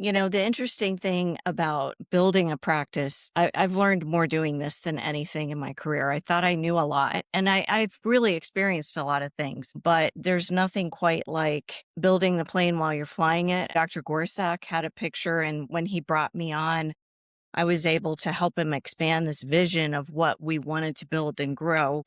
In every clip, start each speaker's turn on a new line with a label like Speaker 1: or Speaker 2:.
Speaker 1: The interesting thing about building a practice, I've learned more doing this than anything in my career. I thought I knew a lot, and I've really experienced a lot of things, but there's nothing quite like building the plane while you're flying it. Dr. Gorsak had a picture, and when he brought me on, I was able to help him expand this vision of what we wanted to build and grow.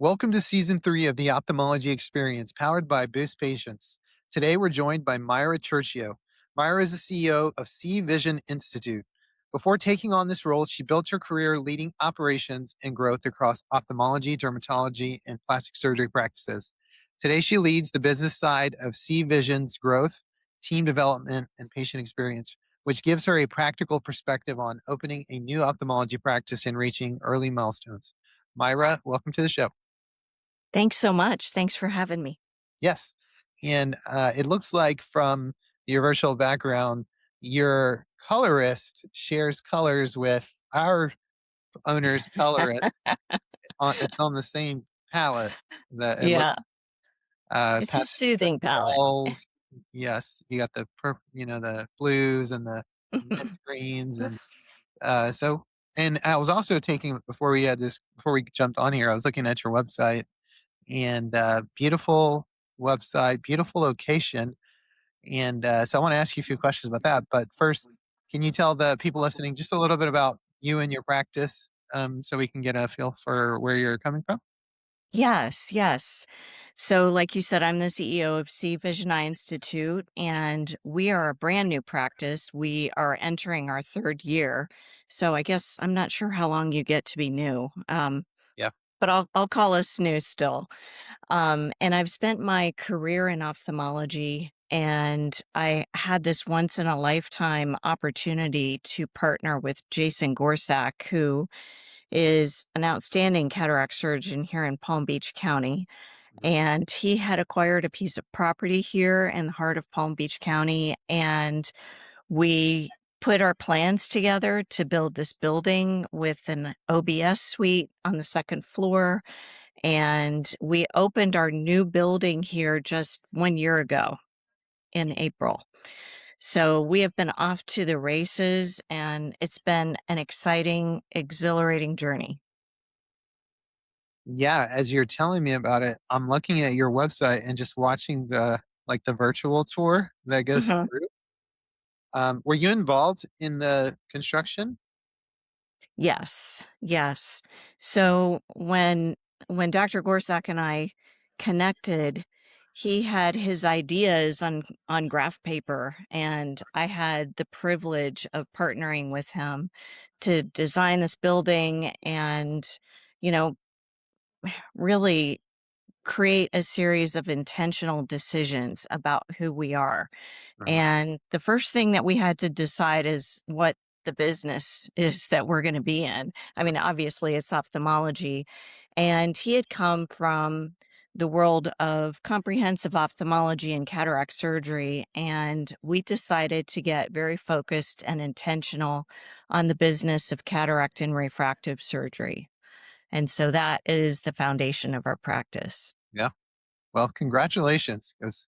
Speaker 2: Welcome to season 3 of the Ophthalmology Experience, powered by Boost Patients. Today, we're joined by Myra Cherchio. Myra is the CEO of C Vision Institute. Before taking on this role, she built her career leading operations and growth across ophthalmology, dermatology, and plastic surgery practices. Today, she leads the business side of C Vision's growth, team development, and patient experience, which gives her a practical perspective on opening a new ophthalmology practice and reaching early milestones. Myra, welcome to the show.
Speaker 1: Thanks so much. Thanks for having me.
Speaker 2: Yes. And it looks like from your virtual background, your colorist shares colors with our owner's colorist. It's on the same palette that it looks
Speaker 1: Yeah, it's a
Speaker 2: pastel
Speaker 1: soothing palette.
Speaker 2: walls. Yes, you got the the blues and the mint greens and so. And I was also taking before we jumped on here. I was looking at your website and beautiful website, beautiful location. And so I want to ask you a few questions about that. But first, can you tell the people listening just a little bit about you and your practice so we can get a feel for where you're coming from?
Speaker 1: Yes, yes. So, like you said, I'm the CEO of C Vision Eye Institute, and we are a brand new practice. We are entering our third year. So, I guess I'm not sure how long you get to be new,
Speaker 2: Yeah.
Speaker 1: but I'll call us new still. And I've spent my career in ophthalmology, and I had this once in a lifetime opportunity to partner with Jason Gorsak, who is an outstanding cataract surgeon here in Palm Beach County.
Speaker 2: Mhm.
Speaker 1: And he had acquired a piece of property here in the heart of Palm Beach County. And we put our plans together to build this building with an OBS suite on the second floor. And we opened our new building here just 1 year ago in April. So we have been off to the races, and it's been an exciting, exhilarating journey.
Speaker 2: Yeah, as you're telling me about it, I'm looking at your website and just watching the virtual tour that goes
Speaker 1: Mhm.
Speaker 2: through. Were you involved in the construction?
Speaker 1: Yes, yes. So when Dr. Gorsak and I connected, he had his ideas on graph paper, and I had the privilege of partnering with him to design this building and, you know, really create a series of intentional decisions about who we are.
Speaker 2: Uh-huh.
Speaker 1: And the first thing that we had to decide is what the business is that we're going to be in. I mean, obviously, it's ophthalmology. And he had come from the world of comprehensive ophthalmology and cataract surgery. And we decided to get very focused and intentional on the business of cataract and refractive surgery. And so that is the foundation of our practice.
Speaker 2: Yeah. Well, congratulations, because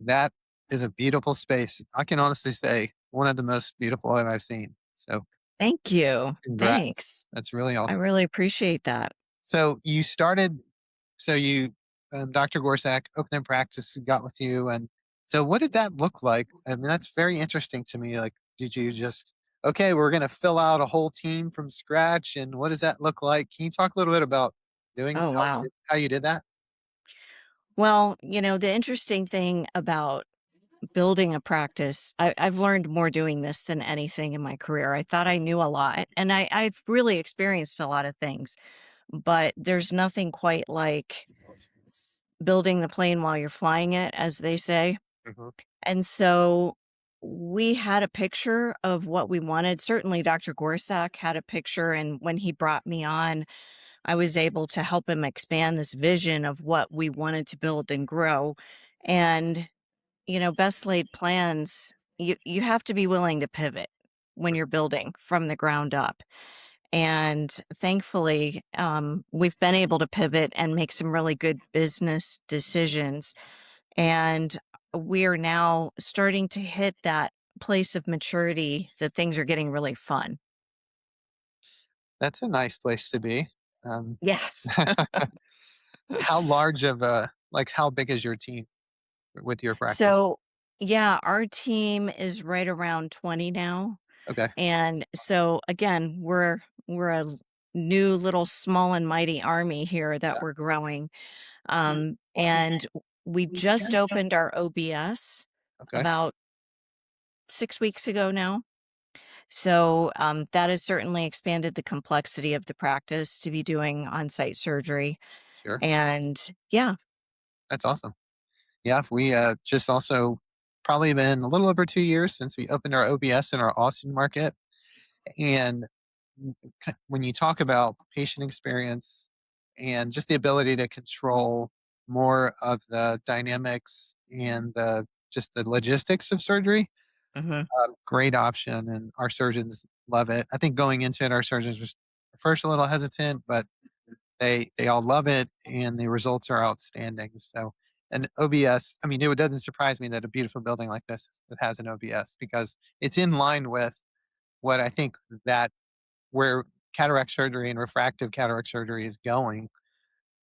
Speaker 2: that is a beautiful space. I can honestly say one of the most beautiful that I've seen. So
Speaker 1: Thank you.
Speaker 2: congrats.
Speaker 1: Thanks.
Speaker 2: That's really
Speaker 1: I
Speaker 2: awesome.
Speaker 1: really appreciate that.
Speaker 2: So you started, so you, Dr. Gorsak opened a practice, got with you. And so what did that look like? I mean, that's very interesting to me. Like, did you just, okay, we're going to fill out a whole team from scratch? And what does that look like? Can you talk a little bit about doing
Speaker 1: Oh, wow.
Speaker 2: how you did that?
Speaker 1: Well, the interesting thing about building a practice, I've learned more doing this than anything in my career. I thought I knew a lot, and I've really experienced a lot of things, but there's nothing quite like building the plane while you're flying it, as they say.
Speaker 2: Mhm.
Speaker 1: And so we had a picture of what we wanted. Certainly, Dr. Gorsak had a picture, and when he brought me on, I was able to help him expand this vision of what we wanted to build and grow. And best laid plans, you have to be willing to pivot when you're building from the ground up. And thankfully, we've been able to pivot and make some really good business decisions. And we are now starting to hit that place of maturity that things are getting really fun.
Speaker 2: That's a nice place to be. Um,
Speaker 1: Yeah.
Speaker 2: how large of a like how big is your team with your practice?
Speaker 1: So, yeah, our team is right around 20 now.
Speaker 2: Okay.
Speaker 1: And so again, we're a new little small and mighty army here that
Speaker 2: Yeah.
Speaker 1: we're growing. And we just opened our OBS
Speaker 2: Okay.
Speaker 1: about 6 weeks ago now. So that has certainly expanded the complexity of the practice to be doing on-site surgery.
Speaker 2: Sure.
Speaker 1: And yeah.
Speaker 2: That's awesome. Yeah, we just also probably been a little over 2 years since we opened our OBS in our Austin market. And when you talk about patient experience and just the ability to control more of the dynamics and just the logistics of surgery,
Speaker 1: Hmm.
Speaker 2: great option. And our surgeons love it. I think going into it, our surgeons were first a little hesitant, but they all love it, and the results are outstanding. So, and OBS, I mean, it doesn't surprise me that a beautiful building like this that has an OBS because it's in line with what I think that where cataract surgery and refractive cataract surgery is going,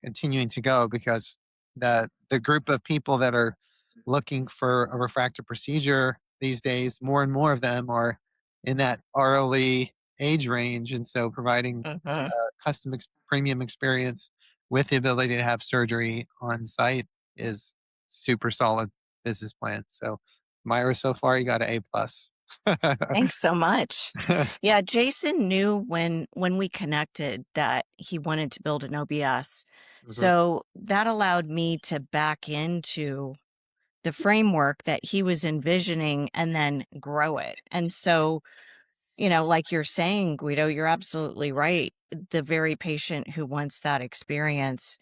Speaker 2: continuing to go because the group of people that are looking for a refractive procedure these days, more and more of them are in that RLE age range, and so providing
Speaker 1: Hmm.
Speaker 2: premium experience with the ability to have surgery on site is super solid business plan. So Myra, so far you got an A plus.
Speaker 1: Thanks so much. Yeah, Jason knew when we connected that he wanted to build an OBS.
Speaker 2: Mhm,
Speaker 1: So that allowed me to back into the framework that he was envisioning and then grow it. And so, like you're saying, Guido, you're absolutely right. The very patient who wants that experience,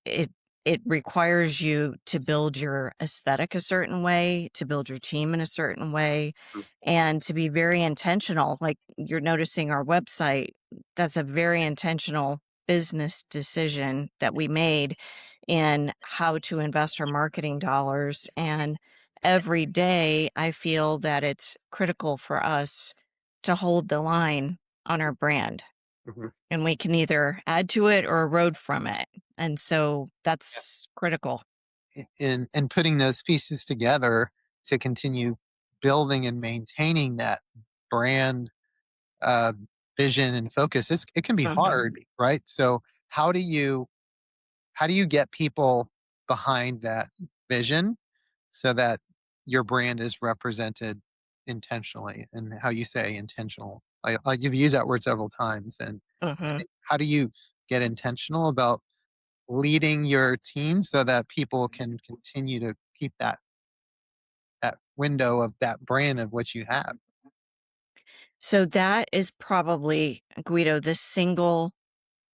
Speaker 1: it it requires you to build your aesthetic a certain way, to build your team in a certain way, and to be very intentional. Like you're noticing our website, that's a very intentional business decision that we made in how to invest our marketing dollars. And every day I feel that it's critical for us to hold the line on our brand,
Speaker 2: mhm.
Speaker 1: and we can either add to it or erode from it. And so
Speaker 2: Yeah.
Speaker 1: that's critical.
Speaker 2: In putting those pieces together to continue building and maintaining that brand uh, vision and focus, it can be
Speaker 1: Mhm.
Speaker 2: hard, right? So how do you get people behind that vision so that your brand is represented intentionally and how you say intentional? Like you've used that word several times, and
Speaker 1: Mhm.
Speaker 2: how do you get intentional about leading your team so that people can continue to keep that window of that brand of what you have?
Speaker 1: So that is probably, Guido, the single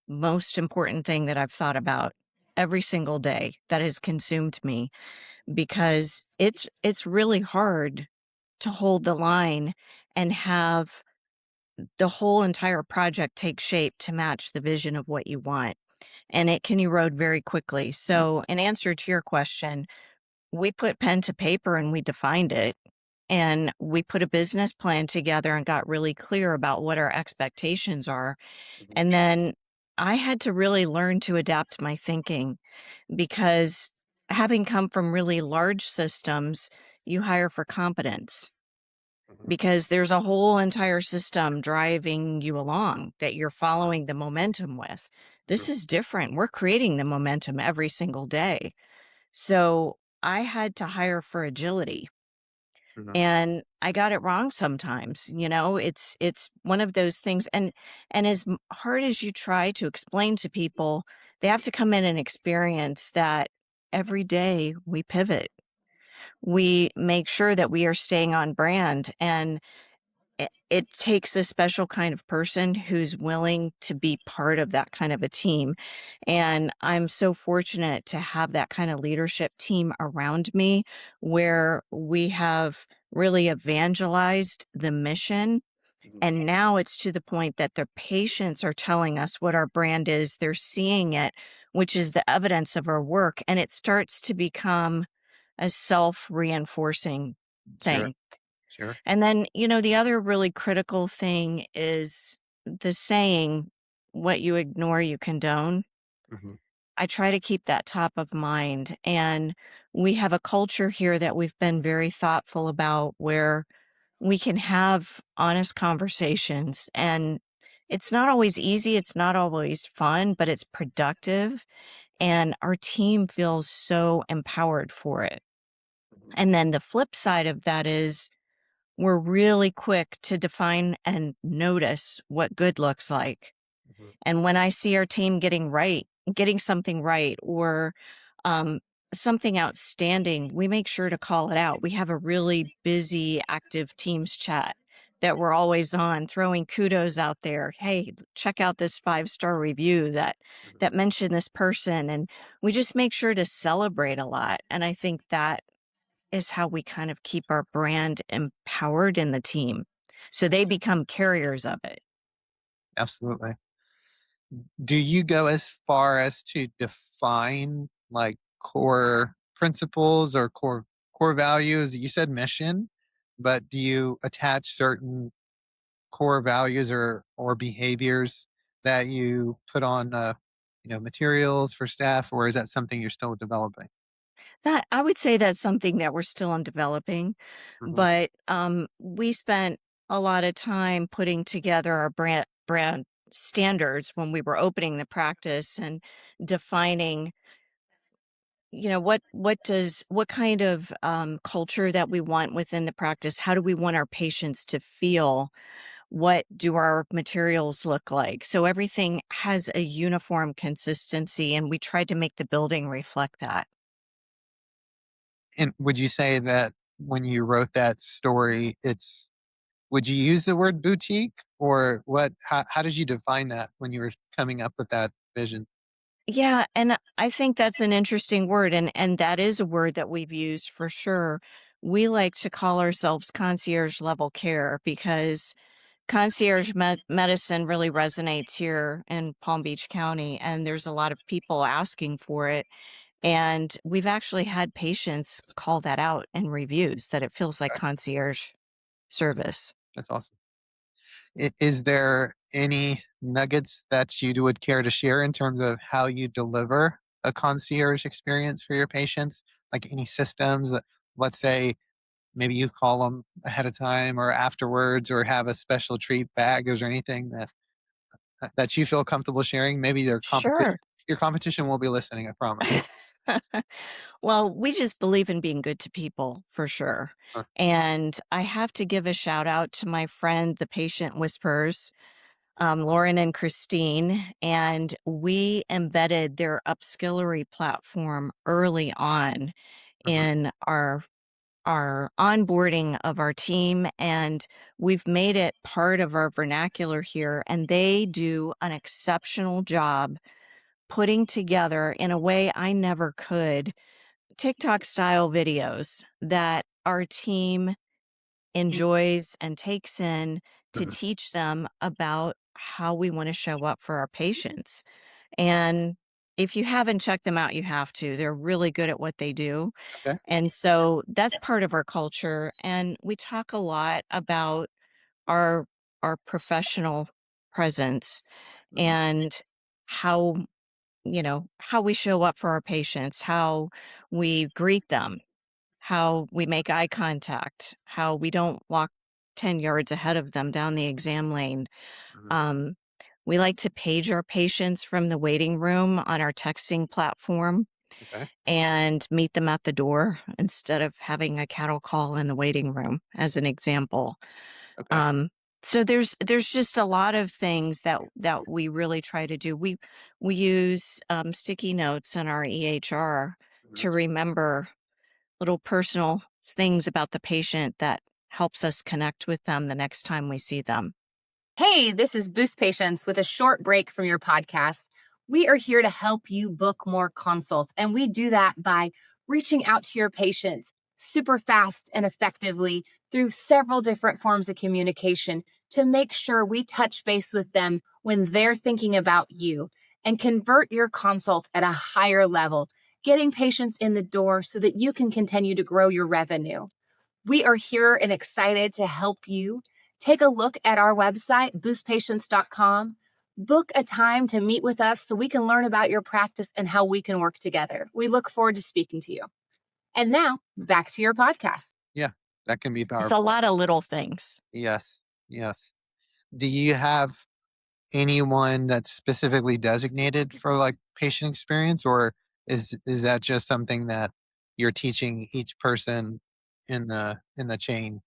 Speaker 1: most important thing that I've thought about every single day that has consumed me, because it's really hard to hold the line and have the whole entire project take shape to match the vision of what you want, and it can erode very quickly. So in answer to your question, we put pen to paper and we defined it, and we put a business plan together and got really clear about what our expectations are.
Speaker 2: Mhm,
Speaker 1: And then I had to really learn to adapt my thinking, because having come from really large systems, you hire for competence
Speaker 2: mhm,
Speaker 1: because there's a whole entire system driving you along that you're following the momentum with.
Speaker 2: mhm,
Speaker 1: This is different. We're creating the momentum every single day. So I had to hire for agility,
Speaker 2: mhm,
Speaker 1: and I got it wrong sometimes. It's one of those things, and as hard as you try to explain to people, they have to come in and experience that every day we pivot. We make sure that we are staying on brand, and it takes a special kind of person who's willing to be part of that kind of a team. And I'm so fortunate to have that kind of leadership team around me where we have really evangelized the mission.
Speaker 2: Mhm.
Speaker 1: And now it's to the point that the patients are telling us what our brand is. They're seeing it, which is the evidence of our work. And it starts to become a self reinforcing
Speaker 2: Sure,
Speaker 1: thing.
Speaker 2: sure.
Speaker 1: And then, the other really critical thing is the saying, what you ignore, you condone.
Speaker 2: Mhm,
Speaker 1: I try to keep that top of mind. And we have a culture here that we've been very thoughtful about where we can have honest conversations. And it's not always easy, it's not always fun, but it's productive. And our team feels so empowered for it.
Speaker 2: mhm,
Speaker 1: And then the flip side of that is we're really quick to define and notice what good looks like.
Speaker 2: mhm,
Speaker 1: And when I see our team getting something right, or um, something outstanding, we make sure to call it out. We have a really busy, active Teams chat that we're always on, throwing kudos out there. Hey, check out this 5-star review
Speaker 2: mhm.
Speaker 1: that mentioned this person, and we just make sure to celebrate a lot. And I think that is how we kind of keep our brand empowered in the team, so they become carriers of it.
Speaker 2: Absolutely. Do you go as far as to define like core principles or core values? You said mission, but do you attach certain core values or behaviors that you put on materials for staff, or is that something you're still developing?
Speaker 1: That I would say that's something that we're still on developing,
Speaker 2: Hmm.
Speaker 1: but, we spent a lot of time putting together our brand standards when we were opening the practice and defining, what kind of, culture that we want within the practice. How do we want our patients to feel? What do our materials look like? So everything has a uniform consistency, and we tried to make the building reflect that.
Speaker 2: And would you say that when you wrote that story, would you use the word boutique, or what? How did you define that when you were coming up with that vision?
Speaker 1: Yeah, and I think that's an interesting word, and that is a word that we've used for sure. We like to call ourselves concierge level care because medicine really resonates here in Palm Beach County, and there's a lot of people asking for it. And we've actually had patients call that out in reviews that it feels like
Speaker 2: Okay,
Speaker 1: concierge service.
Speaker 2: that's awesome. Is there any nuggets that you would care to share in terms of how you deliver a concierge experience for your patients? Like any systems that, let's say, maybe you call them ahead of time or afterwards, or have a special treat bag. Is there anything that you feel comfortable sharing? Maybe
Speaker 1: Sure.
Speaker 2: your competition will be listening. I promise.
Speaker 1: Well, we just believe in being good to people for sure.
Speaker 2: Huh.
Speaker 1: And I have to give a shout out to my friend, the patient whisperers, Lauren and Christine. And we embedded their upskillery platform early on
Speaker 2: Mhm,
Speaker 1: in our onboarding of our team, and we've made it part of our vernacular here, and they do an exceptional job putting together in a way I never could TikTok style videos that our team enjoys and takes in to
Speaker 2: mhm.
Speaker 1: teach them about how we want to show up for our patients. And if you haven't checked them out, you have to. They're really good at what they do.
Speaker 2: Okay.
Speaker 1: And so that's part of our culture. And we talk a lot about our our professional presence
Speaker 2: Mhm,
Speaker 1: and how how we show up for our patients, how we greet them, how we make eye contact, how we don't walk 10 yards ahead of them down the exam lane.
Speaker 2: mhm.
Speaker 1: Um, we like to page our patients from the waiting room on our texting platform
Speaker 2: Okay.
Speaker 1: and meet them at the door instead of having a cattle call in the waiting room, as an example.
Speaker 2: Okay.
Speaker 1: Um, so there's just a lot of things that we really try to do. We use sticky notes in our EHR
Speaker 2: Mhm.
Speaker 1: to remember little personal things about the patient that helps us connect with them the next time we see them.
Speaker 3: Hey, this is Boost Patients with a short break from your podcast. We are here to help you book more consults, and we do that by reaching out to your patients super fast and effectively through several different forms of communication to make sure we touch base with them when they're thinking about you and convert your consults at a higher level, getting patients in the door so that you can continue to grow your revenue. We are here and excited to help you. Take a look at our website, boostpatients.com. Book a time to meet with us so we can learn about your practice and how we can work together. We look forward to speaking to you. And now, back to your podcast.
Speaker 2: Yeah, that can be
Speaker 1: It's a
Speaker 2: powerful.
Speaker 1: lot of little things.
Speaker 2: Yes, yes. Do you have anyone that's specifically designated for like patient experience, or is that just something that you're teaching each person in the chain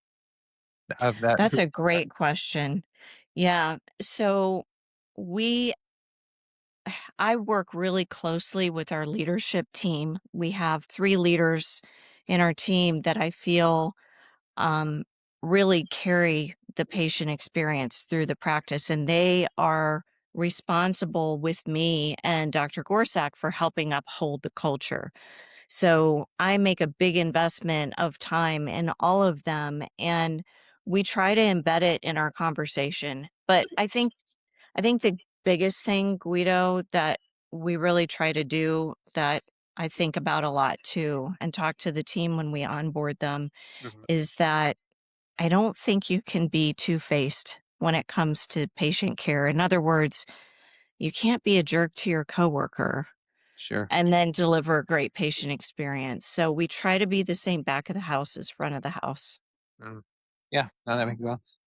Speaker 2: of that?
Speaker 1: That's a great question. Yeah. So we I work really closely with our leadership team. We have 3 leaders in our team that I feel um, really carry the patient experience through the practice, and they are responsible with me and Dr. Gorsak for helping uphold the culture. So I make a big investment of time in all of them, and we try to embed it in our conversation. But I think the biggest thing, Guido, that we really try to do that I think about a lot too, and talk to the team when we onboard them,
Speaker 2: Mhm.
Speaker 1: is that I don't think you can be two-faced when it comes to patient care. In other words, you can't be a jerk to your coworker
Speaker 2: Sure.
Speaker 1: and then deliver a great patient experience. So we try to be the same back of the house as front of the house.
Speaker 2: Mm. Yeah, no, that makes sense.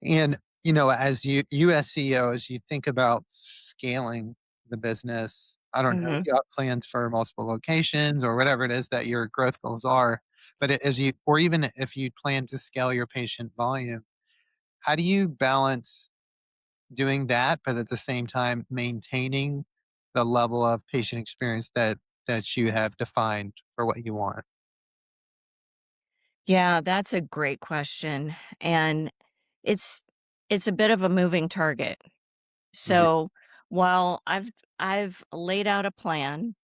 Speaker 2: And, as you as CEO, as you think about scaling the business, I don't know if
Speaker 1: Mhm.
Speaker 2: you have plans for multiple locations or whatever it is that your growth goals are, but as you or even if you plan to scale your patient volume, how do you balance doing that, but at the same time maintaining the level of patient experience that you have defined for what you want?
Speaker 1: Yeah, that's a great question, and it's it's a bit of a moving target.
Speaker 2: Mhm.
Speaker 1: So, while I've laid out a plan,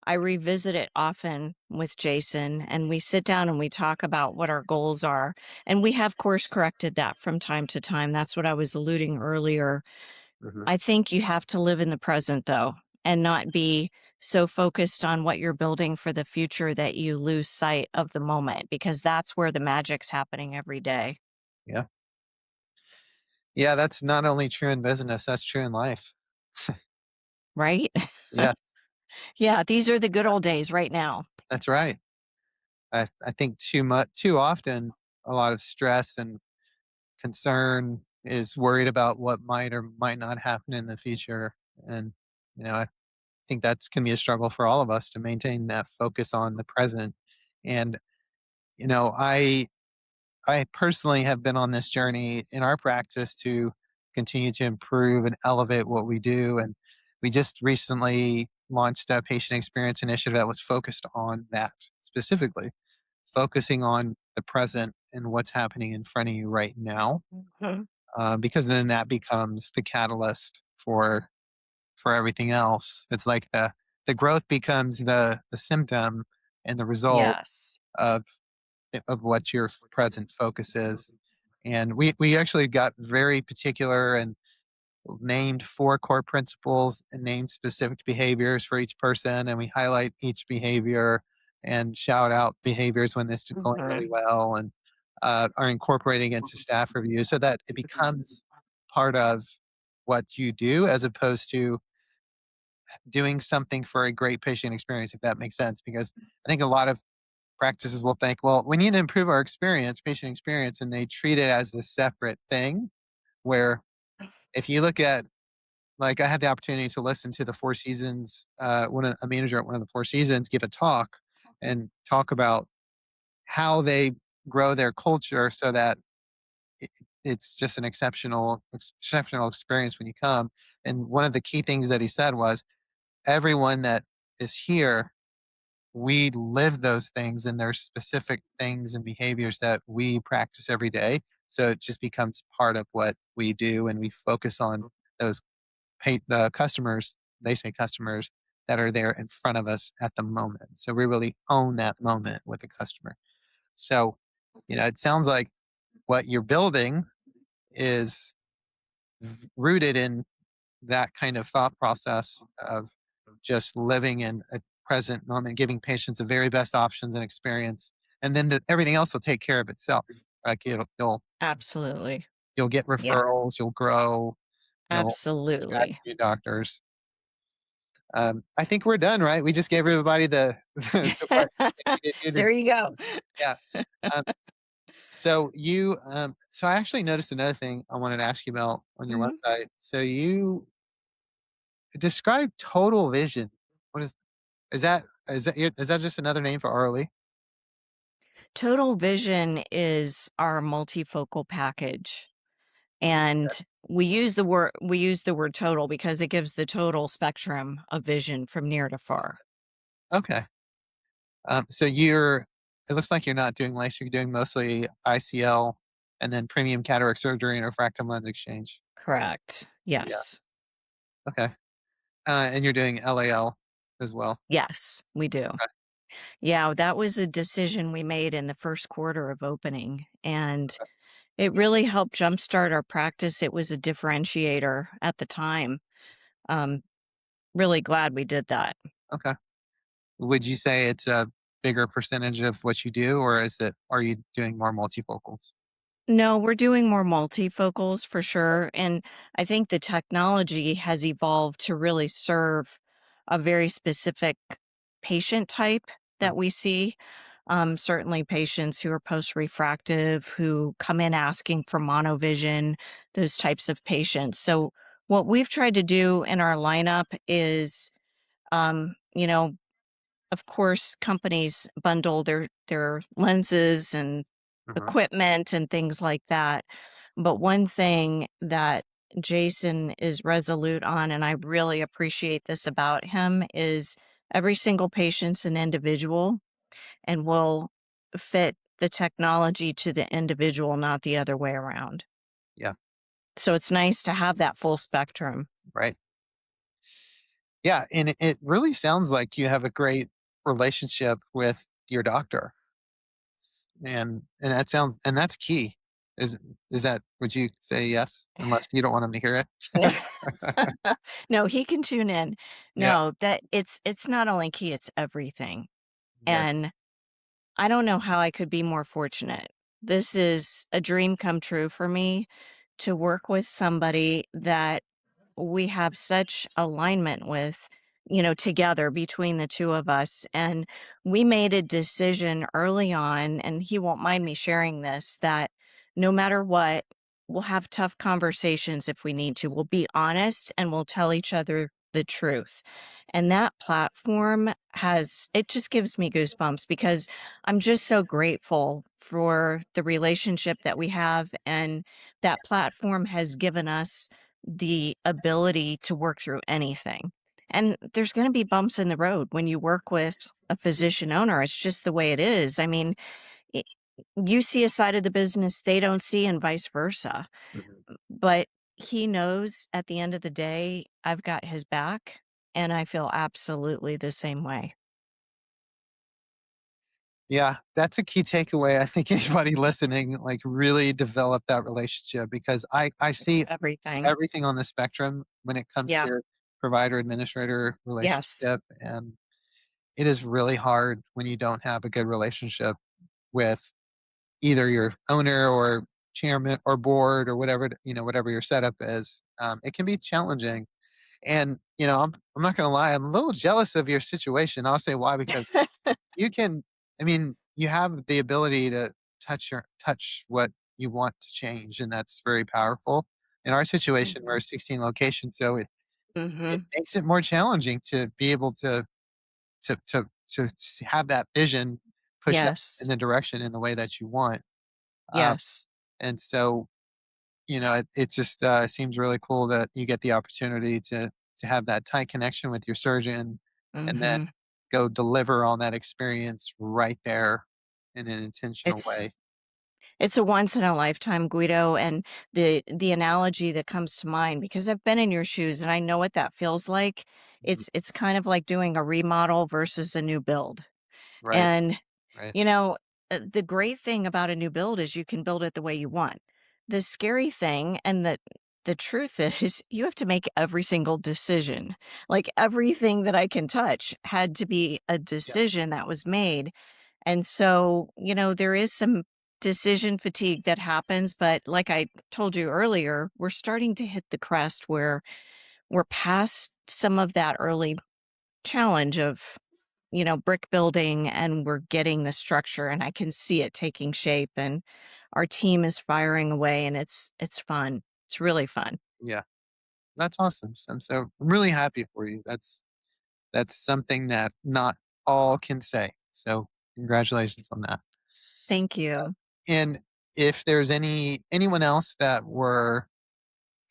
Speaker 1: I revisit it often with Jason, and we sit down and we talk about what our goals are, and we have course corrected that from time to time. That's what I was alluding earlier.
Speaker 2: Mhm.
Speaker 1: I think you have to live in the present, though, and not be so focused on what you're building for the future that you lose sight of the moment, because that's where the magic's happening every day,
Speaker 2: Yeah. Yeah, that's not only true in business, that's true in life.
Speaker 1: right?
Speaker 2: Yes,
Speaker 1: Yeah, these are the good old days right now.
Speaker 2: that's right. I think too often, a lot of stress and concern is worried about what might or might not happen in the future, and, I think that's can be a struggle for all of us to maintain that focus on the present, and, you know, I I personally have been on this journey in our practice to continue to improve and elevate what we do. And we just recently launched a patient experience initiative that was focused on that specifically, focusing on the present and what's happening in front of you right now,
Speaker 1: Mhm.
Speaker 2: because then that becomes the catalyst for everything else. It's like the growth becomes the symptom and the result
Speaker 1: Yes.
Speaker 2: of what your present focus is. And we actually got very particular and named 4 core principles and named specific behaviors for each person. And we highlight each behavior and shout out behaviors when this is going really
Speaker 1: Mhm.
Speaker 2: well, and are incorporating into staff reviews so that it becomes part of what you do as opposed to doing something for a great patient experience, if that makes sense. Because I think a lot of practices will think, well, we need to improve our experience, patient experience, and they treat it as a separate thing. Where if you look at, like, I had the opportunity to listen to the Four Seasons, a manager at one of the Four Seasons give a talk and talk about how they grow their culture so that it, it's just an exceptional experience when you come. And one of the key things that he said was everyone that is here we live those things, and there's specific things and behaviors that we practice every day. So it just becomes part of what we do, and we focus on those the customers. They say customers that are there in front of us at the moment. So we really own that moment with the customer. So, it sounds like what you're building is rooted in that kind of thought process of just living in a present moment, giving patients the very best options and experience, and then everything else will take care of itself. Like
Speaker 1: Absolutely.
Speaker 2: you'll get
Speaker 1: Yeah,
Speaker 2: referrals, you'll grow, you'll attract
Speaker 1: absolutely.
Speaker 2: new doctors. I think we're done, right? We just gave everybody the the what they needed you to.
Speaker 1: There you go.
Speaker 2: Yeah. Um, so I actually noticed another thing I wanted to ask you about on your
Speaker 1: Mhm.
Speaker 2: website. So you describe total vision. What is that just another name for ROE?
Speaker 1: Total Vision is our multifocal package, and we use the word total because it gives the total spectrum of vision from near to far.
Speaker 2: Okay. So it looks like you're not doing LASIK, you're doing mostly ICL and then premium cataract surgery and refractive lens exchange.
Speaker 1: Correct.
Speaker 2: Yeah.
Speaker 1: Yes.
Speaker 2: Okay. And you're doing LAL as well.
Speaker 1: Yes, we do.
Speaker 2: Okay.
Speaker 1: Yeah, that was a decision we made in the first quarter of opening, and it really helped jumpstart our practice. It was a differentiator at the time. Um, Really glad we did that.
Speaker 2: Okay. Would you say it's a bigger percentage of what you do, or are you doing more multifocals?
Speaker 1: No, we're doing more multifocals for sure, and I think the technology has evolved to really serve a very specific patient type
Speaker 2: Mhm.
Speaker 1: that we see. Certainly patients who are post-refractive, who come in asking for monovision, those types of patients. So what we've tried to do in our lineup is, um, you know, of course, companies bundle their lenses and
Speaker 2: Mhm.
Speaker 1: equipment and things like that. But one thing that Jason is resolute on, and I really appreciate this about him, is every single patient's an individual and will fit the technology to the individual, not the other way around.
Speaker 2: Yeah.
Speaker 1: So it's nice to have that full spectrum.
Speaker 2: Right. Yeah, and it really sounds like you have a great relationship with your doctor. And that's key. Is is that would you say yes? Unless you don't want him to hear it?
Speaker 1: No, he can tune in.
Speaker 2: Yeah.
Speaker 1: No, that it's not only key, it's everything.
Speaker 2: Good.
Speaker 1: And I don't know how I could be more fortunate. This is a dream come true for me to work with somebody that we have such alignment with, together between the two of us. And we made a decision early on, and he won't mind me sharing this, that no matter what, we'll have tough conversations if we need to. We'll be honest and we'll tell each other the truth. And that platform it just gives me goosebumps because I'm just so grateful for the relationship that we have. And that platform has given us the ability to work through anything. And there's going to be bumps in the road when you work with a physician owner. It's just the way it is. I mean, it, you see a side of the business they don't see, and vice versa.
Speaker 2: Mhm.
Speaker 1: But he knows at the end of the day, I've got his back, and I feel absolutely the same way.
Speaker 2: Yeah, that's a key takeaway. I think anybody listening, like, really develop that relationship because I
Speaker 1: It's
Speaker 2: see
Speaker 1: everything.
Speaker 2: everything on the spectrum when it comes
Speaker 1: Yeah.
Speaker 2: to provider administrator
Speaker 1: Yes.
Speaker 2: relationship, and it is really hard when you don't have a good relationship with either your owner or chairman or board or whatever your setup is. It can be challenging, and I'm not gonna lie, I'm a little jealous of your situation. I'll say why, because you can I mean, you have the ability to touch what you want to change, and that's very powerful. In our situation, we're
Speaker 1: Mhm.
Speaker 2: 16 locations, so it
Speaker 1: Mhm.
Speaker 2: makes it more challenging to be able to have that vision push up in
Speaker 1: Yes.
Speaker 2: the direction in the way that you want. Um,
Speaker 1: Yes.
Speaker 2: and so, it just seems really cool that you get the opportunity to have that tight connection with your surgeon, and then
Speaker 1: Mhm.
Speaker 2: go deliver on that experience right there in an intentional way.
Speaker 1: It's it's a once in a lifetime, Guido, and the analogy that comes to mind, because I've been in your shoes and I know what that feels like.
Speaker 2: Mhm.
Speaker 1: It's kind of like doing a remodel versus a new build.
Speaker 2: Right,
Speaker 1: And
Speaker 2: right.
Speaker 1: you know, the great thing about a new build is you can build it the way you want. The scary thing and the truth is you have to make every single decision. Like everything that I can touch had to be a
Speaker 2: Yeah,
Speaker 1: decision that was made. And so, there is some decision fatigue that happens, but like I told you earlier, we're starting to hit the crest where we're past some of that early challenge of brick building, and we're getting the structure, and I can see it taking shape, and our team is firing away, and it's fun. It's really fun.
Speaker 2: yeah. That's awesome. I'm really happy for you. That's something that not all can say. So congratulations on that.
Speaker 1: Thank you.
Speaker 2: And if there's anyone else that were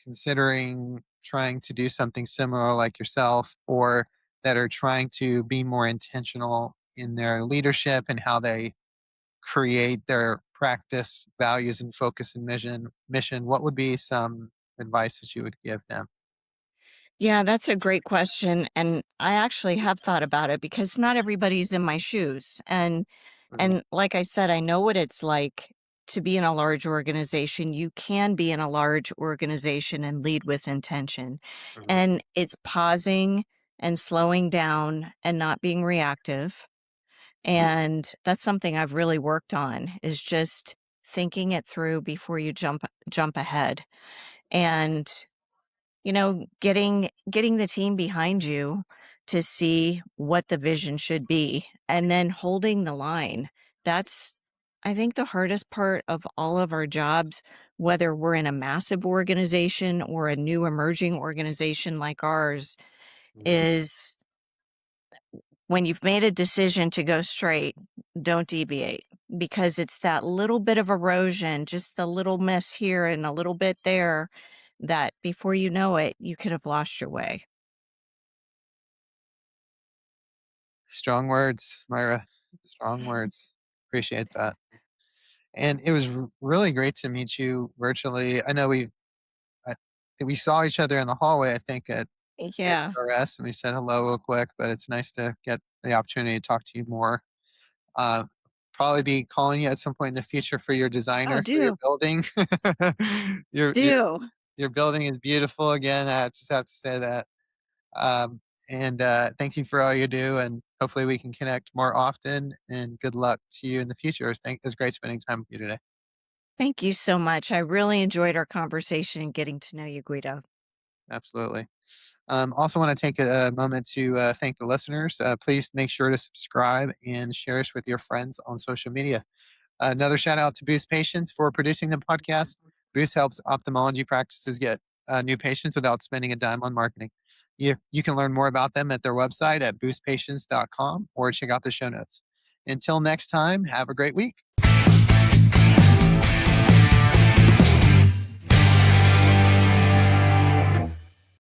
Speaker 2: considering trying to do something similar like yourself, or that are trying to be more intentional in their leadership and how they create their practice values and focus and mission, what would be some advice that you would give them?
Speaker 1: Yeah, that's a great question, and I actually have thought about it because not everybody's in my shoes, and
Speaker 2: Right.
Speaker 1: and like I said, I know what it's like to be in a large organization. You can be in a large organization and lead with intention,
Speaker 2: Mhm.
Speaker 1: and it's pausing and slowing down and not being reactive. And that's something I've really worked on, is just thinking it through before you jump ahead. And getting the team behind you to see what the vision should be and then holding the line. That's, I think, the hardest part of all of our jobs, whether we're in a massive organization or a new emerging organization like ours,
Speaker 2: Mhm.
Speaker 1: is when you've made a decision to go straight, don't deviate, because it's that little bit of erosion, just the little miss here and a little bit there, that before you know it, you could have lost your way.
Speaker 2: Strong words, Myra. Strong words. Appreciate that. And it was really great to meet you virtually. I know I, we saw each other in the hallway, I think, at
Speaker 1: Yeah.
Speaker 2: HRS, and we said hello real quick, but it's nice to get the opportunity to talk to you more. Uh, Probably be calling you at some point in the future for your
Speaker 1: Oh,
Speaker 2: designer for your
Speaker 1: do.
Speaker 2: building. your, your,
Speaker 1: Do.
Speaker 2: your building is beautiful again. I just have to say that. Um, and thank you for all you do. And hopefully we can connect more often. And good luck to you in the future. It was great spending time with you today.
Speaker 1: Thank you so much. I really enjoyed our conversation and getting to know you, Guido.
Speaker 2: Absolutely. Also, want to take a moment to thank the listeners. Please make sure to subscribe and share us with your friends on social media. Another shout out to Boost Patients for producing the podcast. Boost helps ophthalmology practices get new patients without spending a dime on marketing. You can learn more about them at their website at boostpatients.com or check out the show notes. Until next time, have a great week.